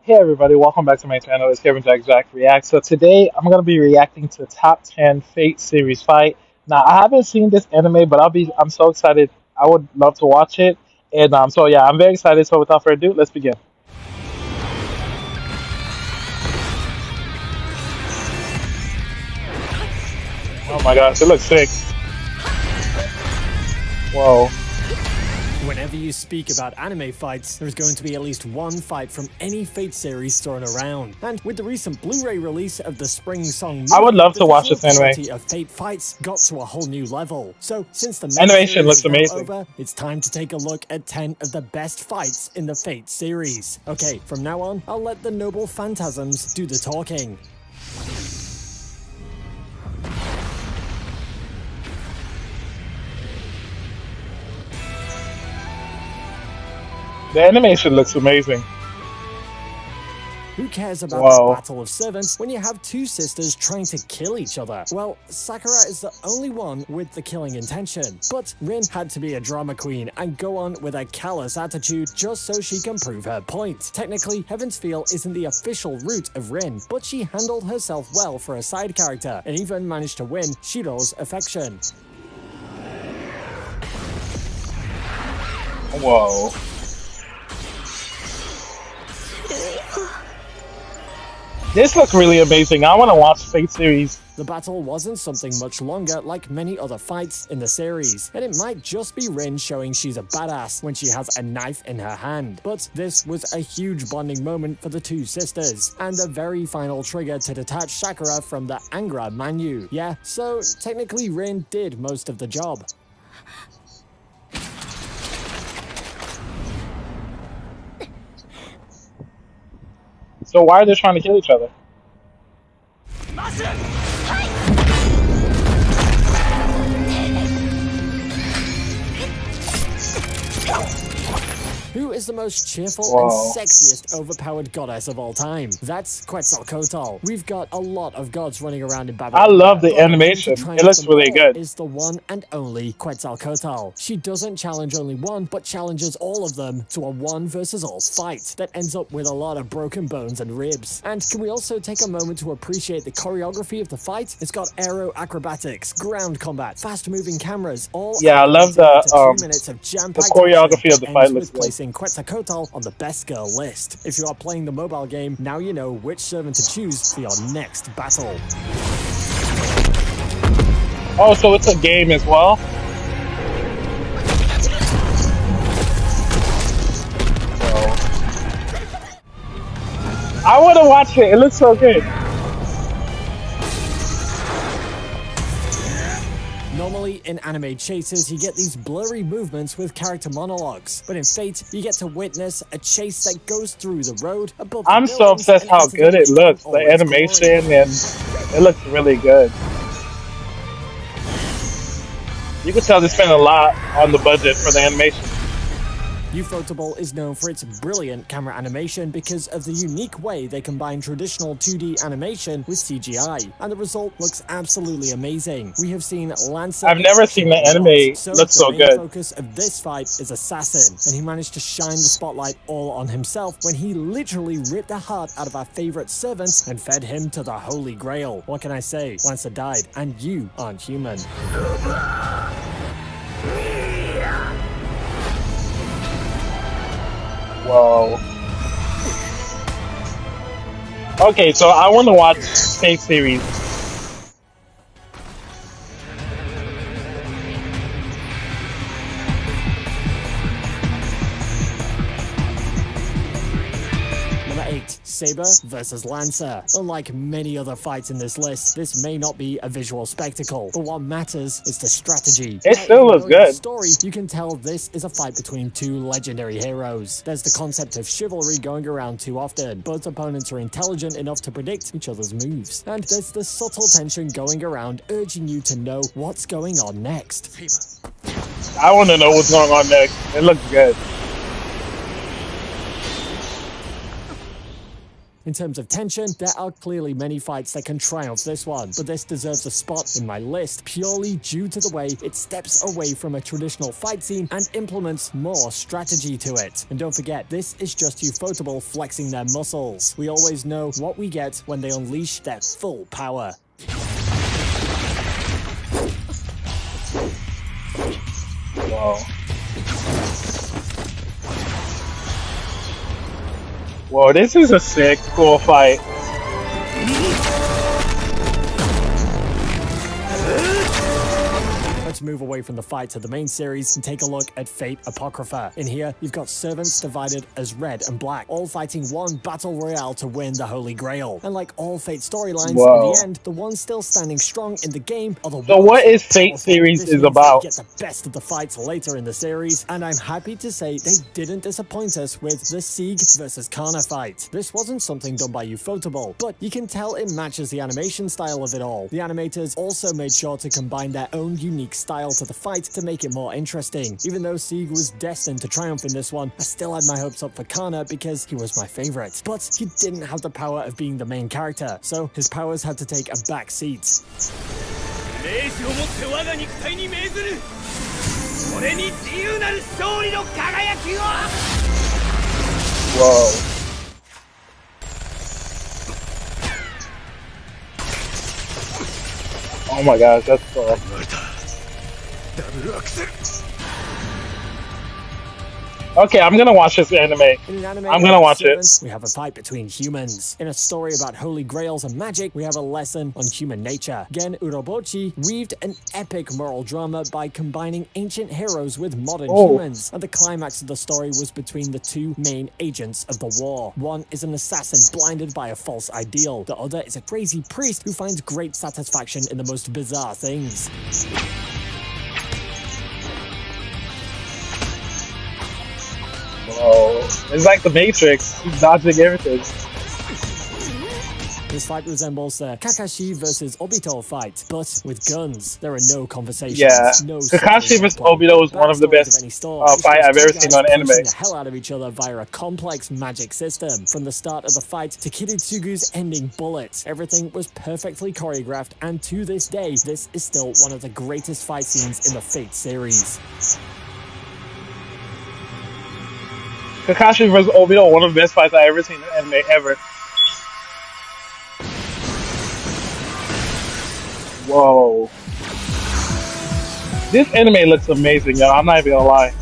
Hey everybody, welcome back to my channel. It's Kevin Jack Reacts. So today I'm gonna be reacting to top 10 Fate series fight. Now I haven't seen this anime, but I'm so excited. I would love to watch it. And so yeah, I'm very excited. So without further ado, let's begin. Oh my gosh, it looks sick. Whoa. Whenever you speak about anime fights, there's going to be at least one fight from any Fate series thrown around. And with the recent Blu-ray release of the Spring Song movie, I would love the to watch visual this anime. quality of Fate fights got to a whole new level. So since the main Animation series looks is now amazing. over, it's time to take a look at 10 of the best fights in the Fate series. Okay, from now on, I'll let the noble phantasms do the talking. The animation looks amazing. Who cares about Whoa. the Battle of Servants when you have two sisters trying to kill each other? Well, Sakura is the only one with the killing intention, but Rin had to be a drama queen and go on with a callous attitude just so she can prove her point. Technically, Heaven's Feel isn't the official route of Rin, but she handled herself well for a side character and even managed to win Shiro's affection. Whoa. This looks really amazing. I want to watch Fate series. The battle wasn't something much longer like many other fights in the series, and it might just be Rin showing she's a badass when she has a knife in her hand. But this was a huge bonding moment for the two sisters, and the very final trigger to detach Sakura from the Angra Mainyu. Yeah, so technically Rin did most of the job. So why are they trying to kill each other? Who is the most cheerful Whoa. and sexiest overpowered goddess of all time? That's Quetzalcoatl. We've got a lot of gods running around in Babylon. I love the animation. It looks really good. Is the one and only Quetzalcoatl. She doesn't challenge only one, but challenges all of them to a one versus all fight that ends up with a lot of broken bones and ribs. And can we also take a moment to appreciate the choreography of the fight? It's got aero acrobatics, ground combat, fast-moving cameras, all. Yeah, I love the 2 minutes of jam-packed choreography of the fight. Looks good. Placing Quetzalcoatl on the best girl list. If you are playing the mobile game, now you know which servant to choose for your next battle. Oh, so it's a game as well? I want to watch it. It looks so good. Normally, in anime chases, you get these blurry movements with character monologues, but in Fate, you get to witness a chase that goes through the road above the I'm so obsessed how good it looks. The animation, and it looks really good. You can tell they spent a lot on the budget for the animation. Ufotable is known for its brilliant camera animation because of the unique way they combine traditional 2D animation with CGI, and the result looks absolutely amazing. We have seen Lancer. I've never seen the anime look so good. The focus of this fight is Assassin, and he managed to shine the spotlight all on himself when he literally ripped the heart out of our favorite servant and fed him to the Holy Grail. What can I say? Lancer died, and you aren't human. Whoa. Okay, so I want to watch Fate series. Number 8. Saber versus Lancer. Unlike many other fights in this list, this may not be a visual spectacle, but what matters is the strategy. It still looks good. Story, you can tell this is a fight between two legendary heroes. There's the concept of chivalry going around too often. Both opponents are intelligent enough to predict each other's moves. And there's the subtle tension going around, urging you to know what's going on next. I want to know what's going on next. It looks good. In terms of tension, there are clearly many fights that can triumph this one, but this deserves a spot in my list purely due to the way it steps away from a traditional fight scene and implements more strategy to it. And don't forget, this is just Ufotable flexing their muscles. We always know what we get when they unleash their full power. Whoa. Whoa, this is a sick, cool fight. Let's move away from the fight to the main series and take a look at Fate Apocrypha. In here, you've got servants divided as red and black, all fighting one battle royale to win the Holy Grail. And like all Fate storylines, in the end, the ones still standing strong in the game are the ones. So what is Fate series is about? Get the best of the fights later in the series, and I'm happy to say they didn't disappoint us with the Sieg versus Kana fight. This wasn't something done by Ufotable, but you can tell it matches the animation style of it all. The animators also made sure to combine their own unique style to the fight to make it more interesting. Even though Sieg was destined to triumph in this one, I still had my hopes up for Kana because he was my favorite. But he didn't have the power of being the main character, so his powers had to take a back seat. Whoa. Oh my gosh, that's cool. Okay, I'm gonna watch this anime. I'm gonna watch it. We have a fight between humans. In a story about holy grails and magic, we have a lesson on human nature. Gen Urobuchi weaved an epic moral drama by combining ancient heroes with modern humans. And the climax of the story was between the two main agents of the war. One is an assassin blinded by a false ideal. The other is a crazy priest who finds great satisfaction in the most bizarre things. Whoa. It's like the Matrix, he's dodging everything. This fight resembles the Kakashi vs Obito fight, but with guns. There are no conversations. Yeah, no Kakashi vs Obito is one of the best fight I've ever seen on anime. The hell out of each other via a complex magic system. From the start of the fight to Kiritsugu's ending bullet, everything was perfectly choreographed, and to this day, this is still one of the greatest fight scenes in the Fate series. Kakashi vs Obito, one of the best fights I've ever seen in anime ever. Whoa. This anime looks amazing, yo. I'm not even gonna lie.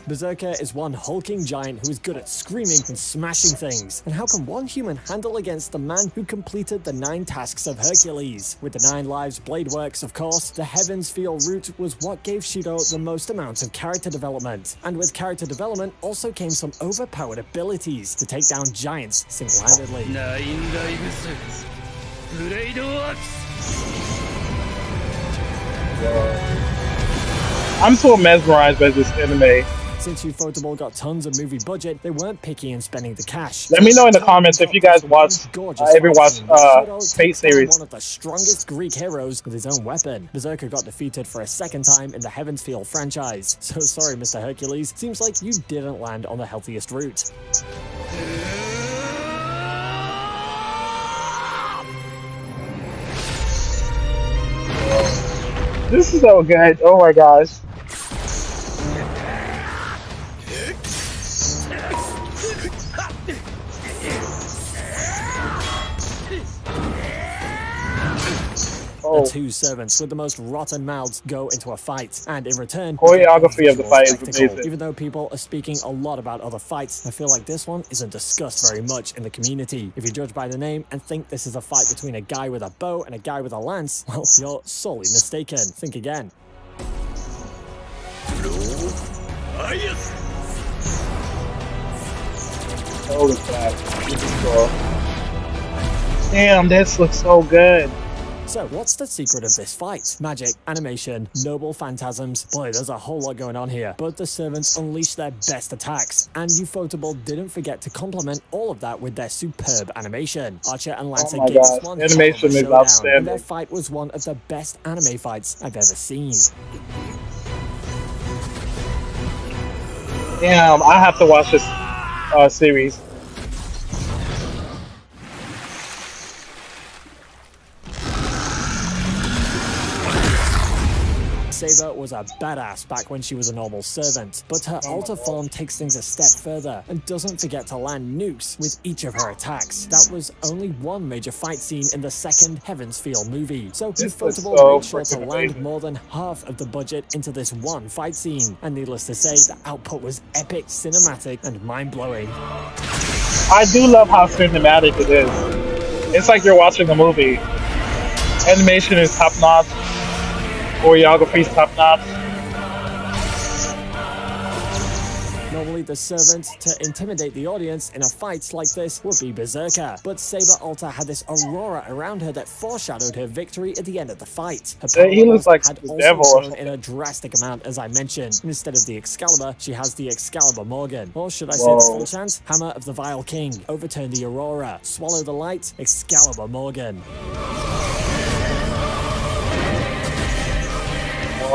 Berserker is one hulking giant who is good at screaming and smashing things. And how can one human handle against the man who completed the 9 tasks of Hercules? With the 9 lives blade works, of course, the Heavens Feel route was what gave Shiro the most amount of character development. And with character development also came some overpowered abilities to take down giants single-handedly. I'm so mesmerized by this anime. Since Ufotable got tons of movie budget, they weren't picky in spending the cash. Let me know in the comments if you guys watch, ever watch Fate series. One of the strongest Greek heroes with his own weapon. Berserker got defeated for a second time in the Heavens Feel franchise. So sorry, Mr. Hercules. Seems like you didn't land on the healthiest route. This is so good. Oh my gosh. The 2 servants with the most rotten mouths go into a fight, and in return, choreography of the fight is amazing. Even though people are speaking a lot about other fights, I feel like this one isn't discussed very much in the community. If you judge by the name and think this is a fight between a guy with a bow and a guy with a lance, well, you're sorely mistaken. Think again. Holy crap. This is cool. Damn, this looks so good. So, what's the secret of this fight? Magic, animation, noble phantasms. Boy, there's a whole lot going on here. Both the servants unleashed their best attacks, and Ufotable didn't forget to complement all of that with their superb animation. Archer and Lancer gave us one animation is outstanding. And their fight was one of the best anime fights I've ever seen. Damn, I have to watch this series. Saber was a badass back when she was a normal servant, but her alter form takes things a step further and doesn't forget to land nukes with each of her attacks. That was only one major fight scene in the second Heaven's Feel movie, so Ufotable so made sure to freaking land amazing. more than half of the budget into this one fight scene, and needless to say, the output was epic, cinematic, and mind-blowing. I do love how cinematic it is. It's like you're watching a movie. Animation is top notch. Choreography's top notch. Normally, the servant to intimidate the audience in a fight like this would be Berserker, but Saber Alta had this aurora around her that foreshadowed her victory at the end of the fight. Her power He looks levels like had the also devil or grown in a drastic amount, as I mentioned. And instead of the Excalibur, she has the Excalibur Morgan. Or should I say the full chance? Hammer of the Vile King. Overturn the Aurora. Swallow the Light. Excalibur Morgan.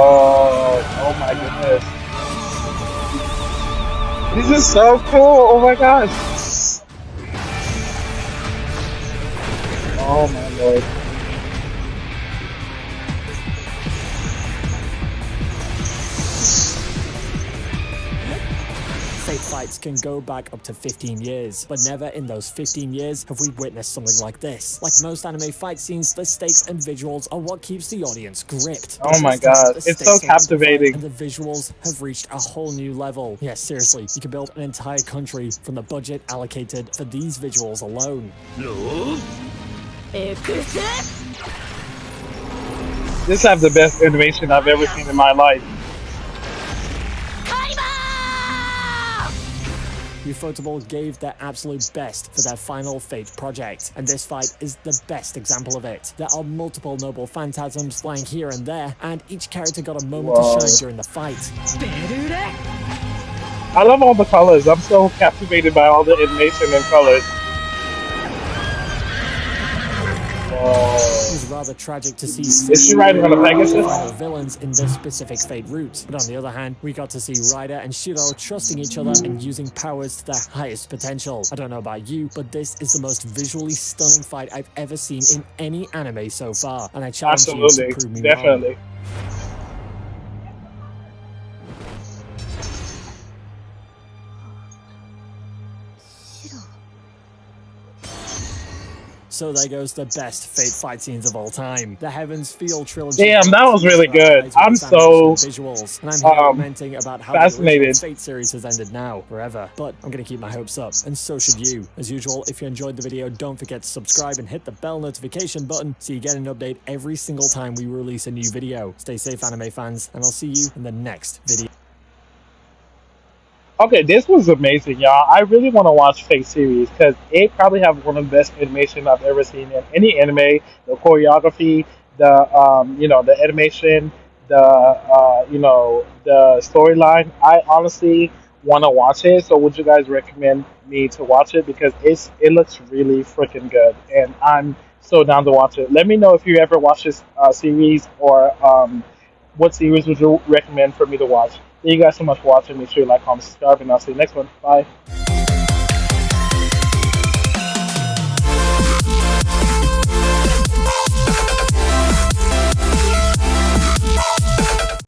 Oh my goodness. This is so cool. Oh my gosh. Oh my lord. Fate fights can go back up to 15 years, but never in those 15 years have we witnessed something like this. Like most anime fight scenes, the stakes and visuals are what keeps the audience gripped. Oh my god, it's so captivating. And the visuals have reached a whole new level. Yes, seriously, you can build an entire country from the budget allocated for these visuals alone. This have the best animation I've ever seen in my life. Ufotable gave their absolute best for their final Fate project, and this fight is the best example of it. There are multiple noble phantasms flying here and there, and each character got a moment to shine during the fight. I love all the colors. I'm so captivated by all the animation and colors. It was rather tragic to see Is she riding on a Pegasus? final villains in this specific Fate route, but on the other hand, we got to see Ryder and Shiro trusting each other and using powers to their highest potential. I don't know about you, but this is the most visually stunning fight I've ever seen in any anime so far, and I challenge you to prove me definitely. wrong. So there goes the best Fate fight scenes of all time. The Heaven's Feel trilogy. Damn, that was really good. I'm so visuals, and I'm here lamenting about how fascinated. the original Fate series has ended now, forever. But I'm gonna keep my hopes up, and so should you. As usual, if you enjoyed the video, don't forget to subscribe and hit the bell notification button so you get an update every single time we release a new video. Stay safe, anime fans, and I'll see you in the next video. Okay, this was amazing, y'all. I really want to watch Fate series because it probably have one of the best animation I've ever seen in any anime. The choreography, the animation, the storyline. I honestly want to watch it. So, would you guys recommend me to watch it because it looks really freaking good, and I'm so down to watch it. Let me know if you ever watch this series or what series would you recommend for me to watch. Thank you guys so much for watching. Make sure you like, comment, subscribe, and I'll see you next one. Bye.